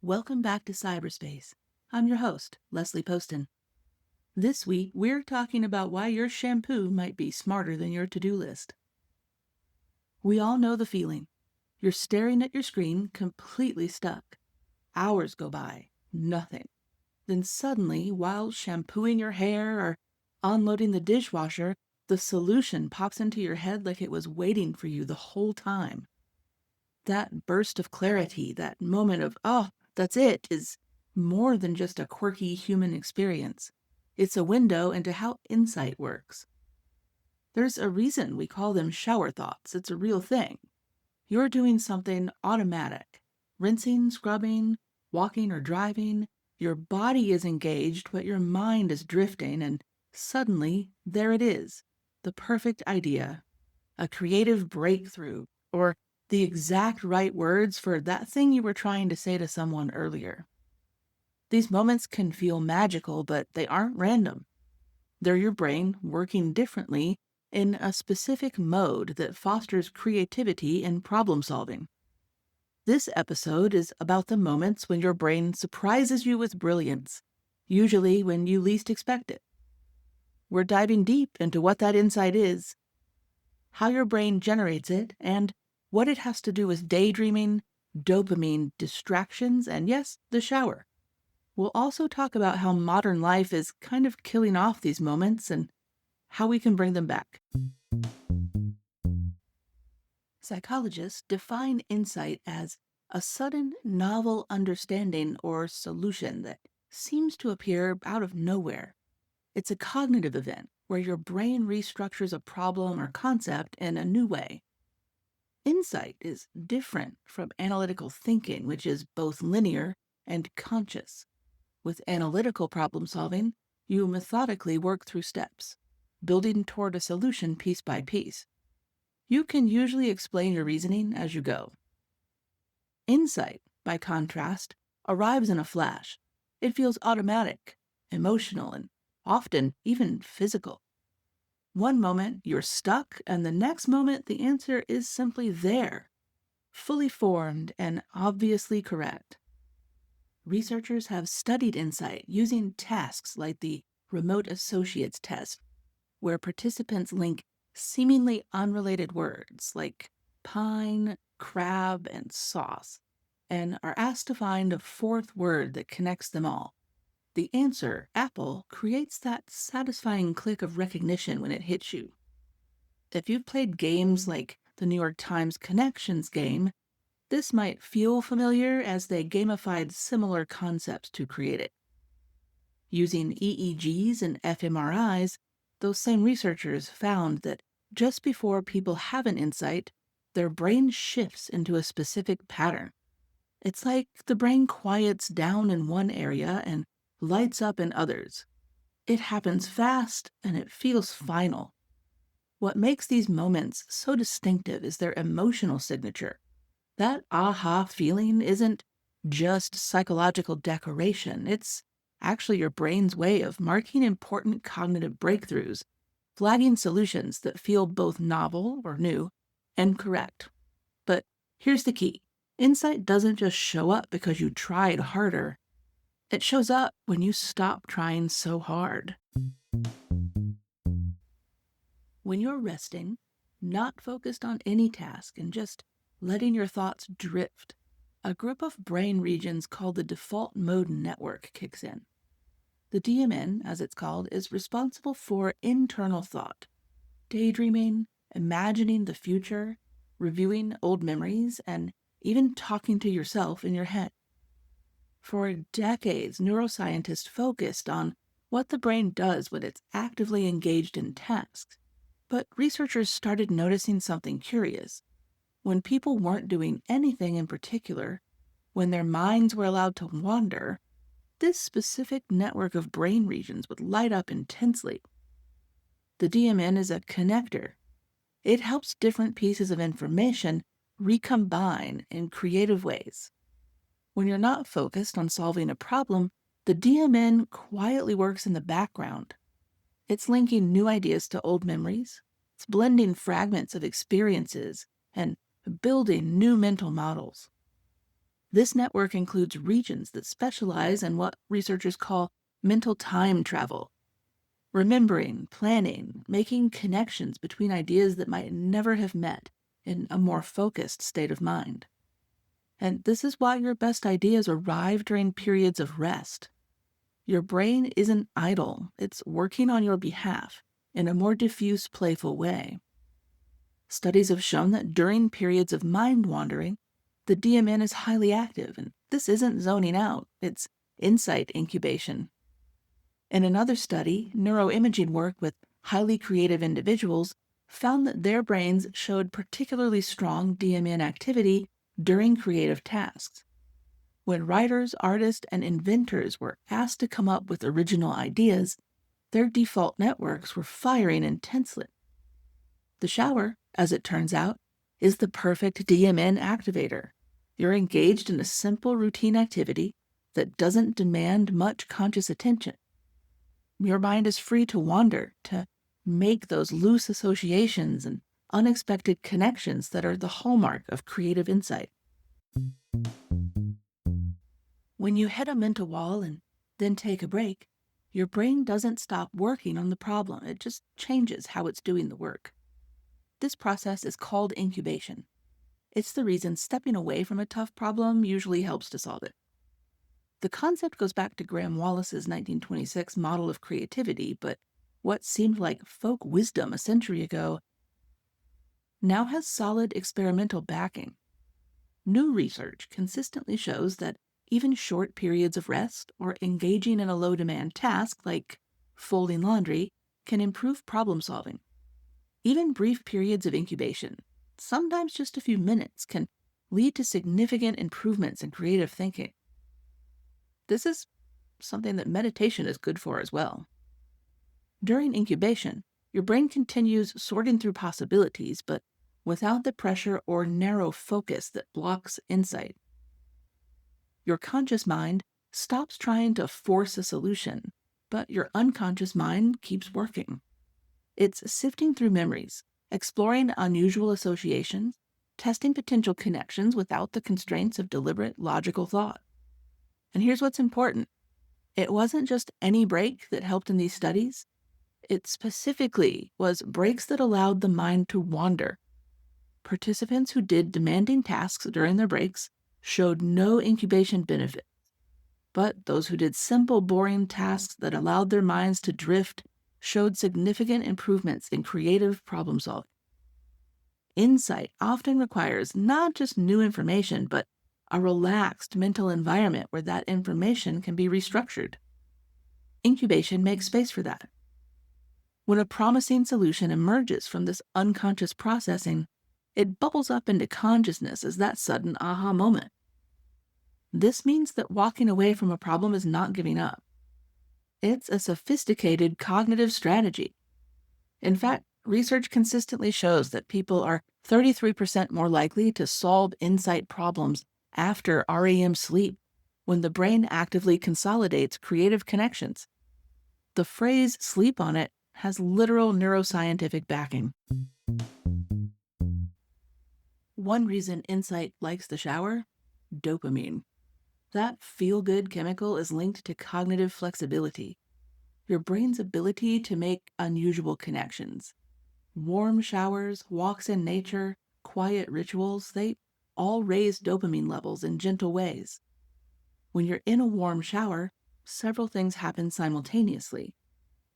Welcome back to Cyberspace. I'm your host, Leslie Poston. This week, we're talking about why your shampoo might be smarter than your to-do list. We all know the feeling. You're staring at your screen, completely stuck. Hours go by, nothing. Then suddenly, while shampooing your hair or unloading the dishwasher, the solution pops into your head like it was waiting for you the whole time. That burst of clarity, that moment of, oh, that's it, is more than just a quirky human experience. It's a window into how insight works. There's a reason we call them shower thoughts. It's a real thing. You're doing something automatic. Rinsing, scrubbing, walking or driving. Your body is engaged, but your mind is drifting, and suddenly, there it is. The perfect idea. A creative breakthrough, or the exact right words for that thing you were trying to say to someone earlier. These moments can feel magical, but they aren't random. They're your brain working differently in a specific mode that fosters creativity and problem solving. This episode is about the moments when your brain surprises you with brilliance, usually when you least expect it. We're diving deep into what that insight is, how your brain generates it, and what it has to do with daydreaming, dopamine distractions, and yes, the shower. We'll also talk about how modern life is kind of killing off these moments and how we can bring them back. Psychologists define insight as a sudden, novel understanding or solution that seems to appear out of nowhere. It's a cognitive event where your brain restructures a problem or concept in a new way. Insight is different from analytical thinking, which is both linear and conscious. With analytical problem solving, you methodically work through steps, building toward a solution piece by piece. You can usually explain your reasoning as you go. Insight, by contrast, arrives in a flash. It feels automatic, emotional, and often even physical. One moment you're stuck, and the next moment the answer is simply there, fully formed and obviously correct. Researchers have studied insight using tasks like the Remote Associates test, where participants link seemingly unrelated words like pine, crab, and sauce, and are asked to find a fourth word that connects them all. The answer, apple, creates that satisfying click of recognition when it hits you. If you've played games like the New York Times Connections game, this might feel familiar as they gamified similar concepts to create it. Using EEGs and fMRIs, those same researchers found that just before people have an insight, their brain shifts into a specific pattern. It's like the brain quiets down in one area and lights up in others. It happens fast and it feels final. What makes these moments so distinctive is their emotional signature. That aha feeling isn't just psychological decoration, it's actually your brain's way of marking important cognitive breakthroughs, flagging solutions that feel both novel or new and correct. But here's the key. Insight doesn't just show up because you tried harder. It shows up when you stop trying so hard. When you're resting, not focused on any task and just letting your thoughts drift, a group of brain regions called the default mode network kicks in. The DMN, as it's called, is responsible for internal thought, daydreaming, imagining the future, reviewing old memories, and even talking to yourself in your head. For decades, neuroscientists focused on what the brain does when it's actively engaged in tasks. But researchers started noticing something curious. When people weren't doing anything in particular, when their minds were allowed to wander, this specific network of brain regions would light up intensely. The DMN is a connector. It helps different pieces of information recombine in creative ways. When you're not focused on solving a problem, the DMN quietly works in the background. It's linking new ideas to old memories. It's blending fragments of experiences and building new mental models. This network includes regions that specialize in what researchers call mental time travel, remembering, planning, making connections between ideas that might never have met in a more focused state of mind. And this is why your best ideas arrive during periods of rest. Your brain isn't idle, it's working on your behalf in a more diffuse, playful way. Studies have shown that during periods of mind wandering, the DMN is highly active, and this isn't zoning out, it's insight incubation. In another study, neuroimaging work with highly creative individuals found that their brains showed particularly strong DMN activity during creative tasks. When writers, artists, and inventors were asked to come up with original ideas, their default networks were firing intensely. The shower, as it turns out, is the perfect DMN activator. You're engaged in a simple routine activity that doesn't demand much conscious attention. Your mind is free to wander, to make those loose associations and unexpected connections that are the hallmark of creative insight. When you hit a mental wall and then take a break, your brain doesn't stop working on the problem, it just changes how it's doing the work. This process is called incubation. It's the reason stepping away from a tough problem usually helps to solve it. The concept goes back to Graham Wallace's 1926 model of creativity, but what seemed like folk wisdom a century ago now has solid experimental backing. New research consistently shows that even short periods of rest or engaging in a low-demand task like folding laundry can improve problem solving. Even brief periods of incubation, sometimes just a few minutes, can lead to significant improvements in creative thinking. This is something that meditation is good for as well. During incubation, your brain continues sorting through possibilities, but without the pressure or narrow focus that blocks insight. Your conscious mind stops trying to force a solution, but your unconscious mind keeps working. It's sifting through memories, exploring unusual associations, testing potential connections without the constraints of deliberate, logical thought. And here's what's important. It wasn't just any break that helped in these studies. It specifically was breaks that allowed the mind to wander. Participants who did demanding tasks during their breaks showed no incubation benefit, but those who did simple, boring tasks that allowed their minds to drift showed significant improvements in creative problem solving. Insight often requires not just new information, but a relaxed mental environment where that information can be restructured. Incubation makes space for that. When a promising solution emerges from this unconscious processing, it bubbles up into consciousness as that sudden aha moment. This means that walking away from a problem is not giving up. It's a sophisticated cognitive strategy. In fact, research consistently shows that people are 33% more likely to solve insight problems after REM sleep when the brain actively consolidates creative connections. The phrase sleep on it has literal neuroscientific backing. One reason insight likes the shower? Dopamine. That feel-good chemical is linked to cognitive flexibility, your brain's ability to make unusual connections. Warm showers, walks in nature, quiet rituals, they all raise dopamine levels in gentle ways. When you're in a warm shower, several things happen simultaneously.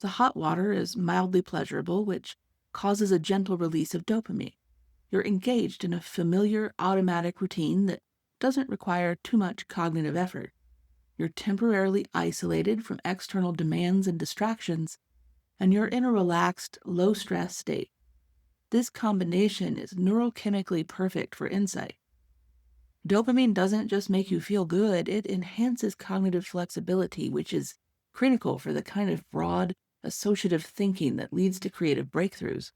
The hot water is mildly pleasurable, which causes a gentle release of dopamine. You're engaged in a familiar, automatic routine that doesn't require too much cognitive effort. You're temporarily isolated from external demands and distractions, and you're in a relaxed, low-stress state. This combination is neurochemically perfect for insight. Dopamine doesn't just make you feel good, it enhances cognitive flexibility, which is critical for the kind of broad, associative thinking that leads to creative breakthroughs.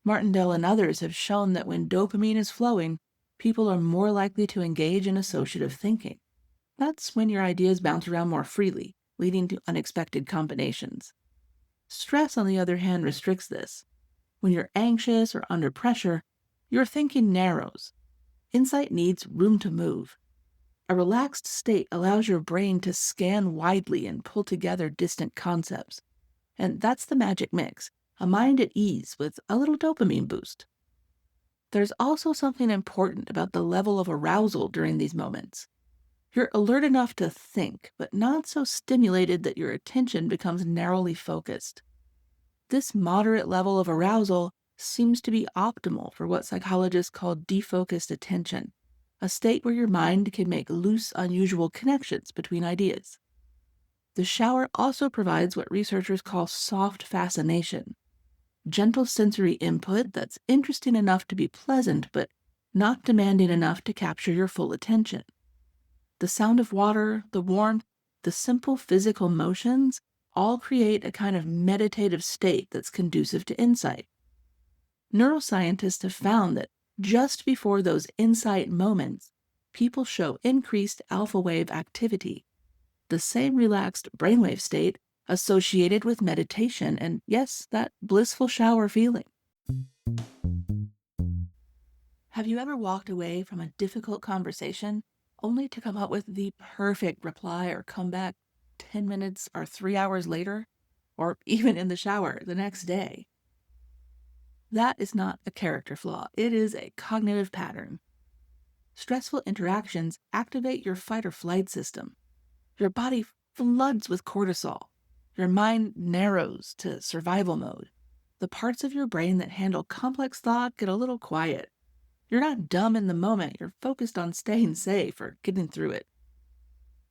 Martindale and others have shown that when dopamine is flowing, people are more likely to engage in associative thinking. That's when your ideas bounce around more freely, leading to unexpected combinations. Stress, on the other hand, restricts this. When you're anxious or under pressure, your thinking narrows. Insight needs room to move. A relaxed state allows your brain to scan widely and pull together distant concepts. And that's the magic mix, a mind at ease with a little dopamine boost. There's also something important about the level of arousal during these moments. You're alert enough to think, but not so stimulated that your attention becomes narrowly focused. This moderate level of arousal seems to be optimal for what psychologists call defocused attention, a state where your mind can make loose, unusual connections between ideas. The shower also provides what researchers call soft fascination, gentle sensory input that's interesting enough to be pleasant, but not demanding enough to capture your full attention. The sound of water, the warmth, the simple physical motions all create a kind of meditative state that's conducive to insight. Neuroscientists have found that just before those insight moments, people show increased alpha wave activity, the same relaxed brainwave state associated with meditation and, yes, that blissful shower feeling. Have you ever walked away from a difficult conversation only to come up with the perfect reply or come back 10 minutes or 3 hours later, or even in the shower the next day? That is not a character flaw, it is a cognitive pattern. Stressful interactions activate your fight or flight system. Your body floods with cortisol. Your mind narrows to survival mode. The parts of your brain that handle complex thought get a little quiet. You're not dumb in the moment, you're focused on staying safe or getting through it.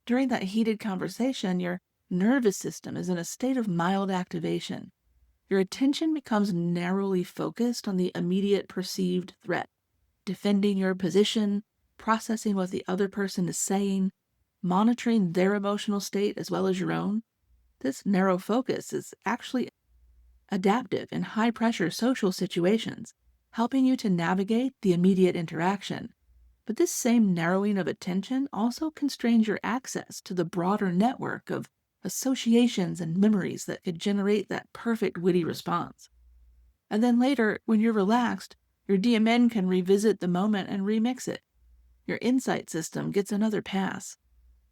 During that heated conversation, your nervous system is in a state of mild activation. Your attention becomes narrowly focused on the immediate perceived threat, defending your position, processing what the other person is saying, monitoring their emotional state as well as your own. This narrow focus is actually adaptive in high-pressure social situations, helping you to navigate the immediate interaction. But this same narrowing of attention also constrains your access to the broader network of associations and memories that could generate that perfect witty response. And then later, when you're relaxed, your DMN can revisit the moment and remix it. Your insight system gets another pass.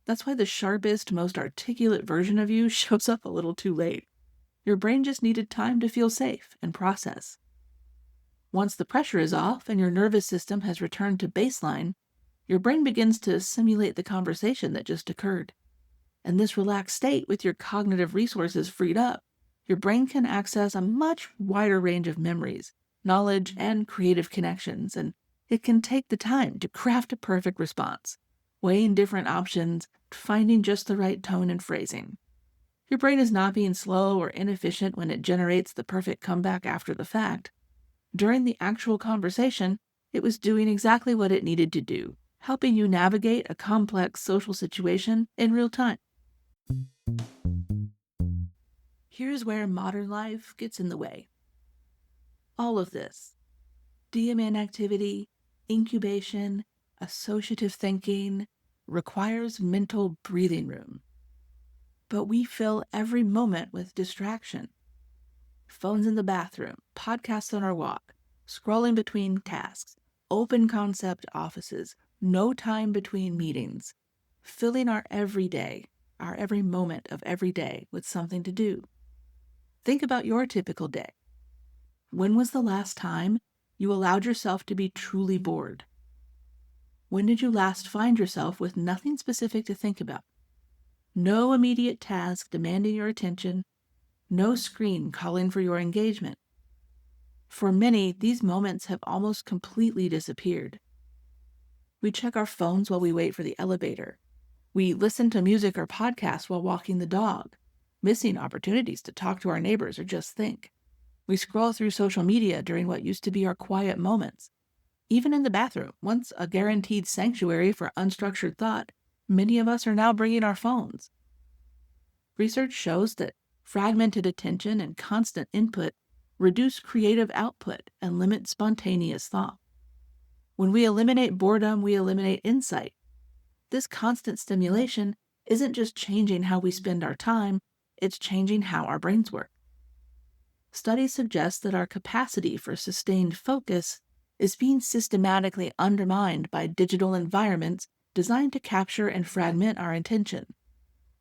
That's why the sharpest, most articulate version of you shows up a little too late. Your brain just needed time to feel safe and process. Once the pressure is off and your nervous system has returned to baseline, your brain begins to simulate the conversation that just occurred. In this relaxed state, with your cognitive resources freed up, your brain can access a much wider range of memories, knowledge, and creative connections, and it can take the time to craft a perfect response, weighing different options, finding just the right tone and phrasing. Your brain is not being slow or inefficient when it generates the perfect comeback after the fact. During the actual conversation, it was doing exactly what it needed to do, helping you navigate a complex social situation in real time. Here's where modern life gets in the way. All of this, DMN activity, incubation, associative thinking, requires mental breathing room. But we fill every moment with distraction. Phones in the bathroom, podcasts on our walk, scrolling between tasks, open concept offices, no time between meetings, filling our every day, our every moment of every day with something to do. Think about your typical day. When was the last time you allowed yourself to be truly bored? When did you last find yourself with nothing specific to think about? No immediate task demanding your attention, no screen calling for your engagement. For many, these moments have almost completely disappeared. We check our phones while we wait for the elevator. We listen to music or podcasts while walking the dog, missing opportunities to talk to our neighbors or just think. We scroll through social media during what used to be our quiet moments. Even in the bathroom, once a guaranteed sanctuary for unstructured thought, many of us are now bringing our phones. Research shows that fragmented attention and constant input reduce creative output and limit spontaneous thought. When we eliminate boredom, we eliminate insight. This constant stimulation isn't just changing how we spend our time, it's changing how our brains work. Studies suggest that our capacity for sustained focus is being systematically undermined by digital environments designed to capture and fragment our attention.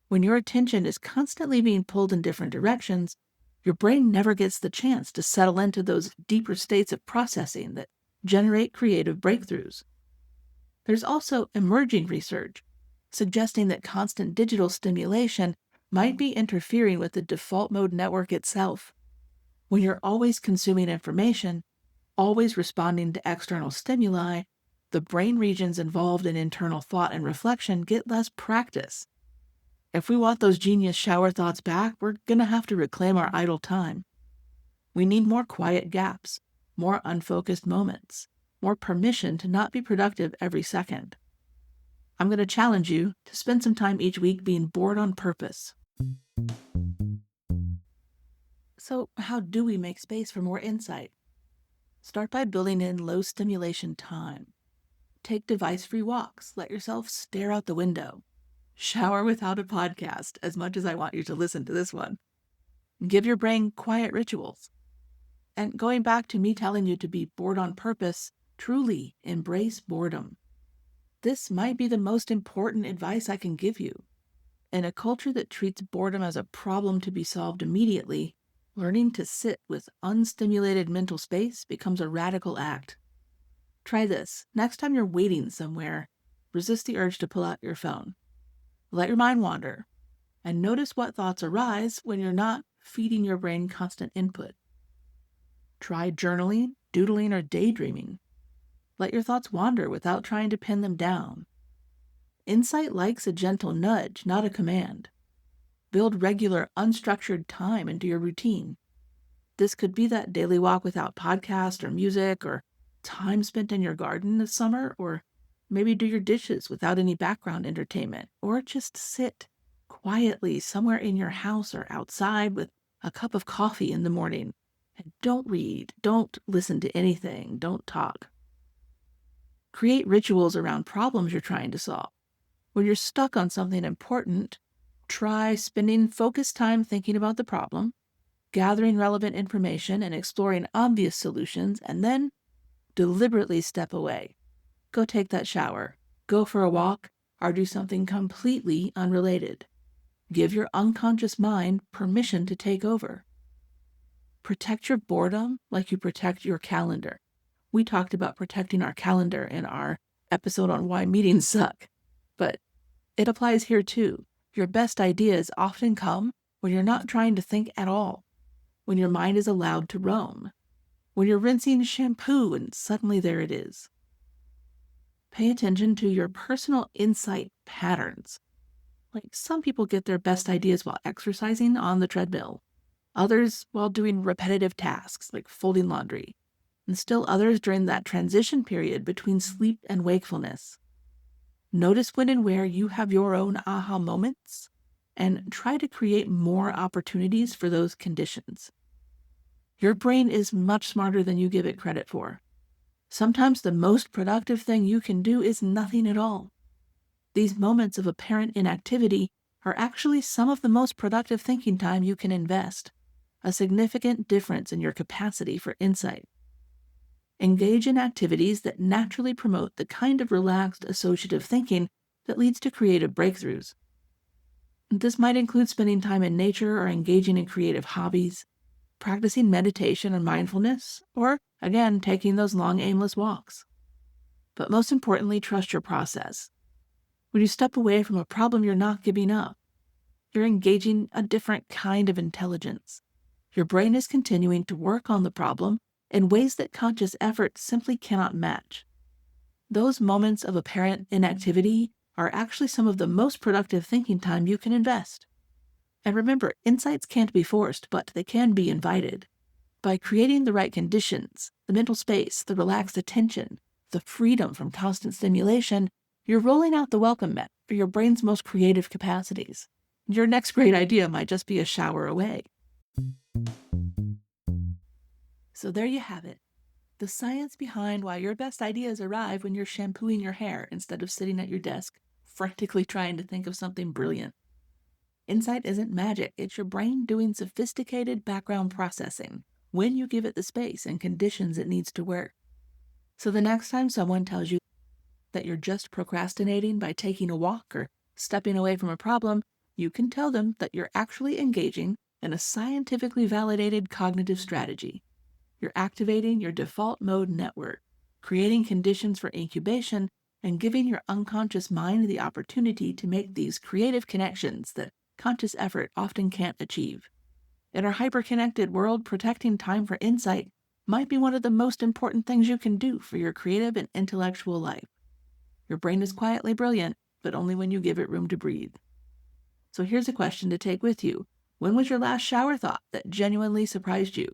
When your attention is constantly being pulled in different directions, your brain never gets the chance to settle into those deeper states of processing that generate creative breakthroughs. There's also emerging research suggesting that constant digital stimulation might be interfering with the default mode network itself. When you're always consuming information, always responding to external stimuli, the brain regions involved in internal thought and reflection get less practice. If we want those genius shower thoughts back, we're going to have to reclaim our idle time. We need more quiet gaps, more unfocused moments, more permission to not be productive every second. I'm going to challenge you to spend some time each week being bored on purpose. So, how do we make space for more insight? Start by building in low stimulation time. Take device-free walks. Let yourself stare out the window. Shower without a podcast, as much as I want you to listen to this one. Give your brain quiet rituals. And going back to me telling you to be bored on purpose, truly embrace boredom. This might be the most important advice I can give you. In a culture that treats boredom as a problem to be solved immediately, learning to sit with unstimulated mental space becomes a radical act. Try this. Next time you're waiting somewhere, resist the urge to pull out your phone. Let your mind wander, and notice what thoughts arise when you're not feeding your brain constant input. Try journaling, doodling, or daydreaming. Let your thoughts wander without trying to pin them down. Insight likes a gentle nudge, not a command. Build regular, unstructured time into your routine. This could be that daily walk without podcast or music, or time spent in your garden this summer, or maybe do your dishes without any background entertainment, or just sit quietly somewhere in your house or outside with a cup of coffee in the morning. And don't read, don't listen to anything, don't talk. Create rituals around problems you're trying to solve. When you're stuck on something important, try spending focused time thinking about the problem, gathering relevant information, and exploring obvious solutions, and then deliberately step away. Go take that shower, go for a walk, or do something completely unrelated. Give your unconscious mind permission to take over. Protect your boredom like you protect your calendar. We talked about protecting our calendar in our episode on why meetings suck, but it applies here too. Your best ideas often come when you're not trying to think at all, when your mind is allowed to roam, when you're rinsing shampoo and suddenly there it is. Pay attention to your personal insight patterns. Like some people get their best ideas while exercising on the treadmill, others while doing repetitive tasks like folding laundry, and still others during that transition period between sleep and wakefulness. Notice when and where you have your own aha moments, and try to create more opportunities for those conditions. Your brain is much smarter than you give it credit for. Sometimes the most productive thing you can do is nothing at all. These moments of apparent inactivity are actually some of the most productive thinking time you can invest, a significant difference in your capacity for insight. Engage in activities that naturally promote the kind of relaxed associative thinking that leads to creative breakthroughs. This might include spending time in nature or engaging in creative hobbies, practicing meditation or mindfulness, or, again, taking those long aimless walks. But most importantly, trust your process. When you step away from a problem, you're not giving up. You're engaging a different kind of intelligence. Your brain is continuing to work on the problem in ways that conscious effort simply cannot match. Those moments of apparent inactivity are actually some of the most productive thinking time you can invest. And remember, insights can't be forced, but they can be invited. By creating the right conditions, the mental space, the relaxed attention, the freedom from constant stimulation, you're rolling out the welcome mat for your brain's most creative capacities. Your next great idea might just be a shower away. So there you have it. The science behind why your best ideas arrive when you're shampooing your hair instead of sitting at your desk, frantically trying to think of something brilliant. Insight isn't magic. It's your brain doing sophisticated background processing when you give it the space and conditions it needs to work. So the next time someone tells you that you're just procrastinating by taking a walk or stepping away from a problem, you can tell them that you're actually engaging in a scientifically validated cognitive strategy. You're activating your default mode network, creating conditions for incubation, and giving your unconscious mind the opportunity to make these creative connections that conscious effort often can't achieve. In our hyper-connected world, protecting time for insight might be one of the most important things you can do for your creative and intellectual life. Your brain is quietly brilliant, but only when you give it room to breathe. So here's a question to take with you. When was your last shower thought that genuinely surprised you?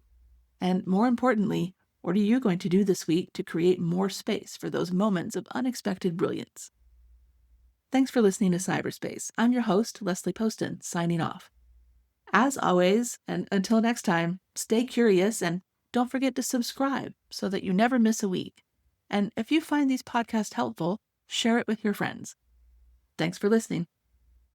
And more importantly, what are you going to do this week to create more space for those moments of unexpected brilliance? Thanks for listening to Cyberspace. I'm your host, Leslie Poston, signing off. As always, and until next time, stay curious and don't forget to subscribe so that you never miss a week. And if you find these podcasts helpful, share it with your friends. Thanks for listening.